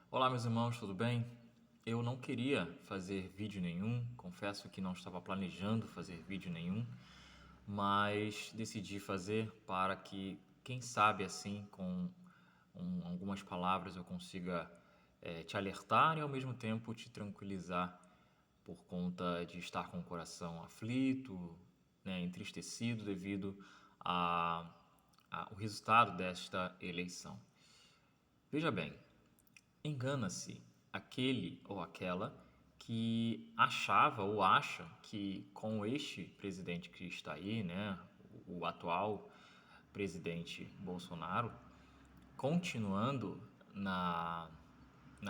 Olá, meus irmãos, tudo bem? Eu não queria fazer vídeo nenhum, confesso que não estava planejando fazer vídeo nenhum, mas decidi fazer para que, quem sabe assim, com algumas palavras eu consiga te alertar e ao mesmo tempo te tranquilizar por conta de estar com o coração aflito, né, entristecido devido ao resultado desta eleição. Veja bem, engana-se aquele ou aquela que achava ou acha que com este presidente que está aí, né, o atual presidente Bolsonaro, continuando na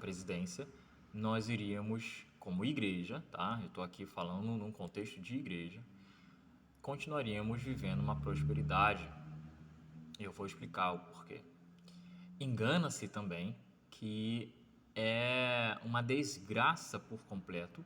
presidência, nós iríamos, como igreja, tá? Eu estou aqui falando num contexto de igreja, continuaríamos vivendo uma prosperidade. Eu vou explicar o porquê. Engana-se também que é uma desgraça por completo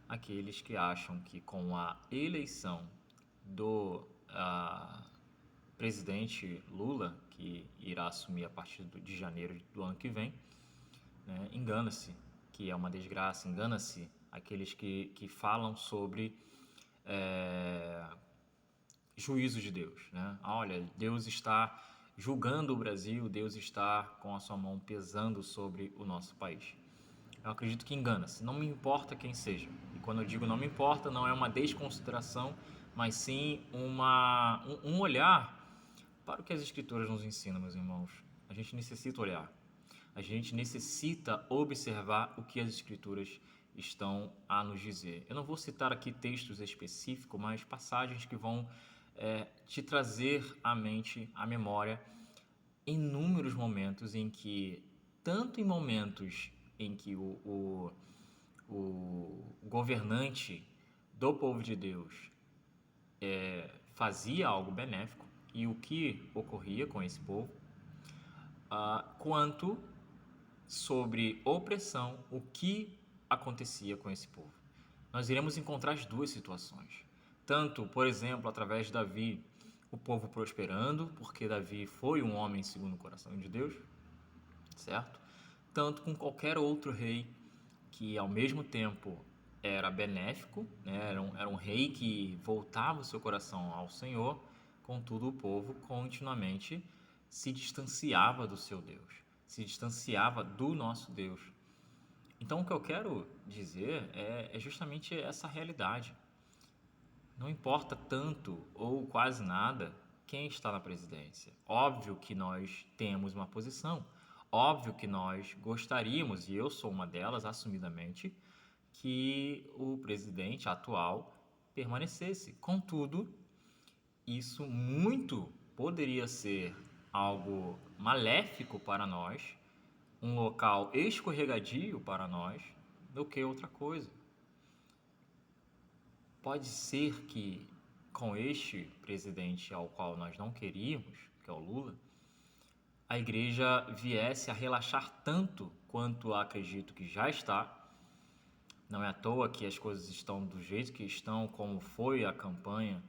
aqueles que acham que com a eleição do presidente Lula, que irá assumir a partir de janeiro do ano que vem, né, engana-se que é uma desgraça, engana-se aqueles que falam sobre é, juízo de Deus, né? Olha, Deus está julgando o Brasil, Deus está com a sua mão pesando sobre o nosso país. Eu acredito que engana-se, não me importa quem seja. E quando eu digo não me importa, não é uma desconsideração, mas sim um olhar para o que as Escrituras nos ensinam, meus irmãos. A gente necessita olhar. A gente necessita observar o que as Escrituras estão a nos dizer. Eu não vou citar aqui textos específicos, mas passagens que vão te trazer à mente, à memória, inúmeros momentos em que, tanto em momentos em que o governante do povo de Deus fazia algo benéfico e o que ocorria com esse povo, quanto sobre opressão, o que acontecia com esse povo. Nós iremos encontrar as duas situações. Tanto, por exemplo, através de Davi, o povo prosperando, porque Davi foi um homem segundo o coração de Deus, certo? Tanto com qualquer outro rei que, ao mesmo tempo, era benéfico, né? Era um rei que voltava o seu coração ao Senhor, contudo, o povo continuamente se distanciava do seu Deus, se distanciava do nosso Deus. Então, o que eu quero dizer é justamente essa realidade. Não importa tanto ou quase nada quem está na presidência. Óbvio que nós temos uma posição. Óbvio que nós gostaríamos, e eu sou uma delas assumidamente, que o presidente atual permanecesse. Contudo, isso muito poderia ser algo maléfico para nós, um local escorregadio para nós, do que outra coisa. Pode ser que com este presidente ao qual nós não queríamos, que é o Lula, a igreja viesse a relaxar tanto quanto acredito que já está. Não é à toa que as coisas estão do jeito que estão, como foi a campanha,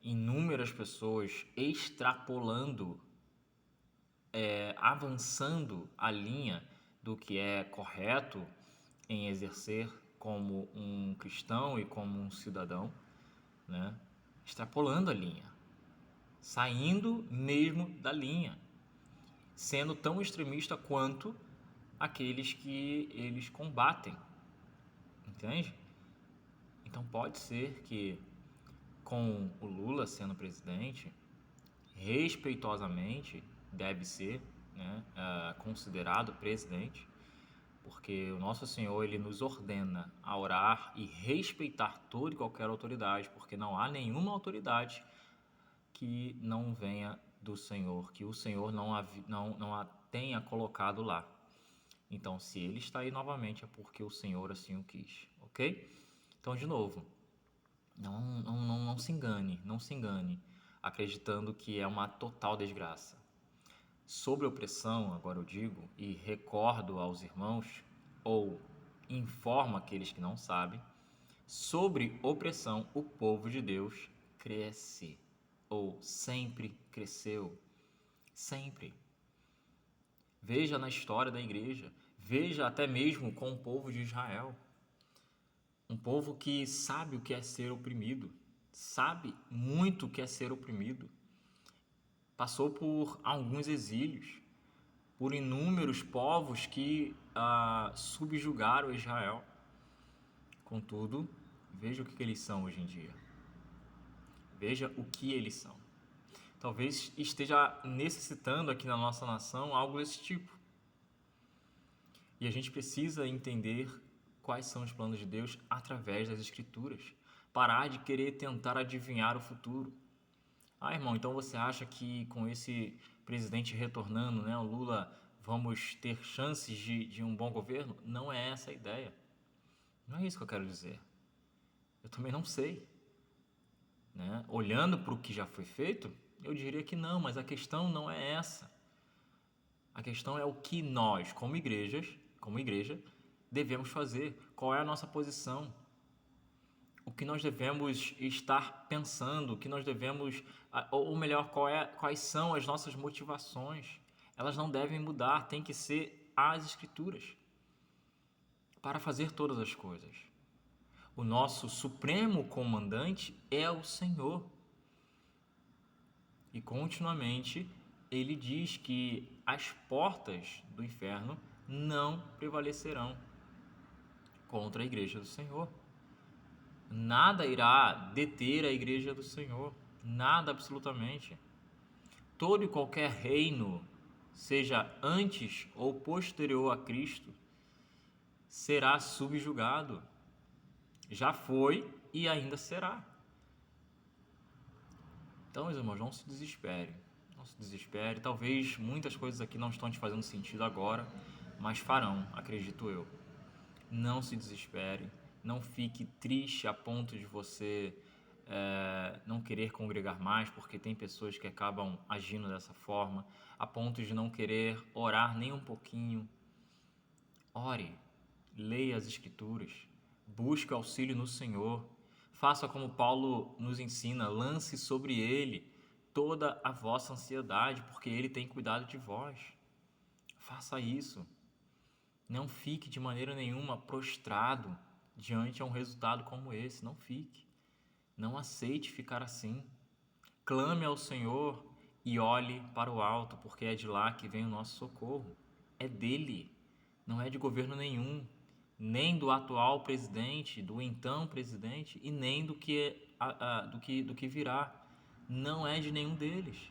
inúmeras pessoas extrapolando, avançando a linha do que é correto em exercer como um cristão e como um cidadão, né? Extrapolando a linha, saindo mesmo da linha, sendo tão extremista quanto aqueles que eles combatem, entende? Então pode ser que com o Lula sendo presidente, respeitosamente deve ser, né, considerado presidente, porque o nosso Senhor ele nos ordena a orar e respeitar toda e qualquer autoridade, porque não há nenhuma autoridade que não venha do Senhor, que o Senhor não a tenha colocado lá. Então, se ele está aí novamente, é porque o Senhor assim o quis, ok? Então, de novo, não se engane, não se engane, acreditando que é uma total desgraça. Sobre opressão, agora eu digo, e recordo aos irmãos, ou informo aqueles que não sabem, sobre opressão, o povo de Deus cresce, ou sempre cresceu, sempre. Veja na história da igreja, Veja até mesmo com o povo de Israel, um povo que sabe o que é ser oprimido, sabe muito o que é ser oprimido, passou por alguns exílios, por inúmeros povos que subjugaram Israel. Contudo, veja o que eles são hoje em dia. Veja o que eles são. Talvez esteja necessitando aqui na nossa nação algo desse tipo. E a gente precisa entender quais são os planos de Deus através das Escrituras. Parar de querer tentar adivinhar o futuro. Irmão, então você acha que com esse presidente retornando, né, o Lula, vamos ter chances de um bom governo? Não é essa a ideia. Não é isso que eu quero dizer. Eu também não sei. Né? Olhando para o que já foi feito, eu diria que não, mas a questão não é essa. A questão é o que nós, como igreja, devemos fazer. Qual é a nossa posição? O que nós devemos estar pensando, o que nós devemos, ou melhor, quais são as nossas motivações. Elas não devem mudar, tem que ser as Escrituras para fazer todas as coisas. O nosso supremo comandante é o Senhor. E continuamente ele diz que as portas do inferno não prevalecerão contra a igreja do Senhor. Nada irá deter a igreja do Senhor, nada absolutamente. Todo e qualquer reino, seja antes ou posterior a Cristo, será subjugado. Já foi e ainda será. Então, meus irmãos, não se desespere. Não se desespere. Talvez muitas coisas aqui não estão te fazendo sentido agora, mas farão, acredito eu. Não se desespere. Não fique triste a ponto de você não querer congregar mais, porque tem pessoas que acabam agindo dessa forma, a ponto de não querer orar nem um pouquinho. Ore, leia as Escrituras, busque auxílio no Senhor, faça como Paulo nos ensina, lance sobre Ele toda a vossa ansiedade, porque Ele tem cuidado de vós. Faça isso. Não fique de maneira nenhuma prostrado diante a um resultado como esse. Não fique. Não aceite ficar assim. Clame ao Senhor e olhe para o alto, porque é de lá que vem o nosso socorro. É dele, não é de governo nenhum, nem do atual presidente, do então presidente e nem do que virá. Não é de nenhum deles.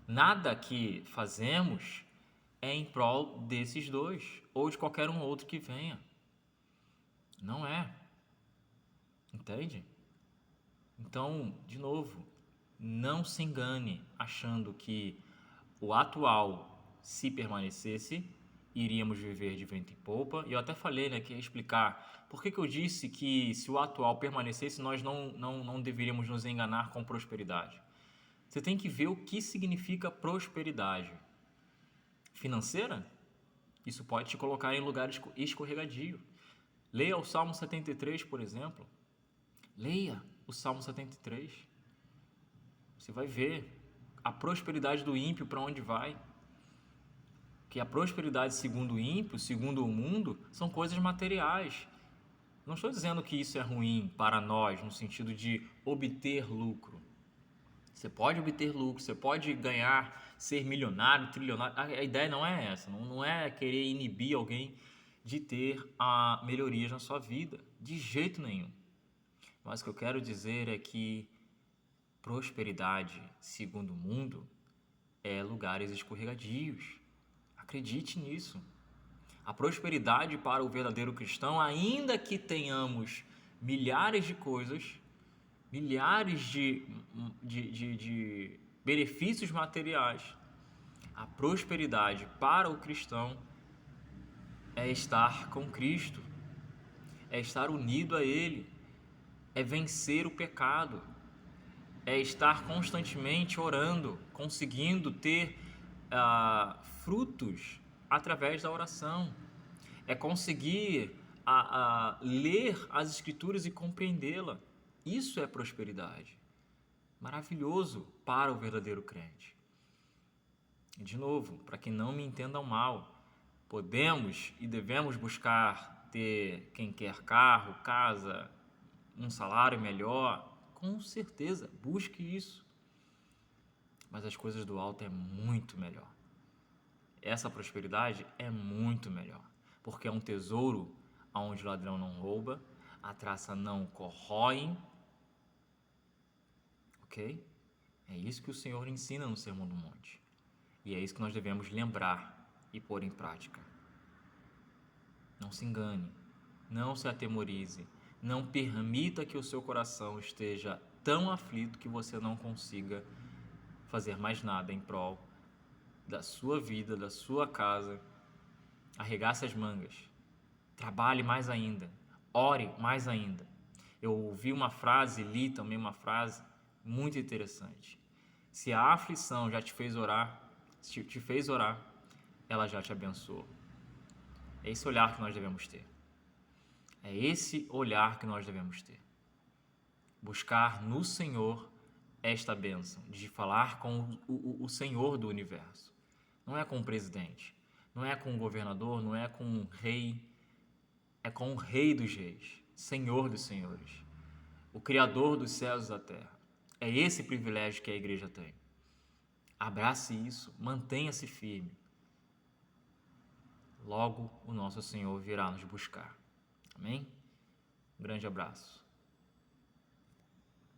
Nada que fazemos é em prol desses dois ou de qualquer um outro que venha. Não é. Entende? Então, de novo, não se engane achando que o atual, se permanecesse, iríamos viver de vento em popa. E eu até falei, né, que ia explicar por que eu disse que se o atual permanecesse, nós não deveríamos nos enganar com prosperidade. Você tem que ver o que significa prosperidade. Financeira? Isso pode te colocar em lugar escorregadio. Leia o Salmo 73, por exemplo. Leia o Salmo 73. Você vai ver a prosperidade do ímpio para onde vai. Que a prosperidade segundo o ímpio, segundo o mundo, são coisas materiais. Não estou dizendo que isso é ruim para nós, no sentido de obter lucro. Você pode obter lucro, você pode ganhar, ser milionário, trilionário. A ideia não é essa, não é querer inibir alguém de ter melhorias na sua vida, de jeito nenhum. Mas o que eu quero dizer é que prosperidade, segundo o mundo, é lugares escorregadios. Acredite nisso. A prosperidade para o verdadeiro cristão, ainda que tenhamos milhares de coisas, milhares de benefícios materiais, a prosperidade para o cristão é estar com Cristo, é estar unido a Ele, é vencer o pecado, é estar constantemente orando, conseguindo ter frutos através da oração, é conseguir ler as Escrituras e compreendê-la. Isso é prosperidade. Maravilhoso para o verdadeiro crente. De novo, para que não me entendam mal, Podemos e devemos buscar ter quem quer carro, casa, um salário melhor. Com certeza, busque isso. Mas as coisas do alto é muito melhor. Essa prosperidade é muito melhor, porque é um tesouro onde o ladrão não rouba, a traça não corrói, ok? É isso que o Senhor ensina no Sermão do Monte. E é isso que nós devemos lembrar e pôr em prática. Não se engane, não se atemorize, não permita que o seu coração esteja tão aflito que você não consiga fazer mais nada em prol da sua vida, da sua casa. Arregace as mangas, trabalhe mais ainda, ore mais ainda. Eu ouvi uma frase, li também uma frase muito interessante. Se a aflição já te fez orar, ela já te abençoou. É esse olhar que nós devemos ter. É esse olhar que nós devemos ter. Buscar no Senhor esta bênção, de falar com o Senhor do universo. Não é com o presidente, não é com o governador, não é com o rei, é com o Rei dos Reis, Senhor dos Senhores, o Criador dos céus e da terra. É esse privilégio que a igreja tem. Abrace isso, mantenha-se firme. Logo o nosso Senhor virá nos buscar. Amém? Um grande abraço.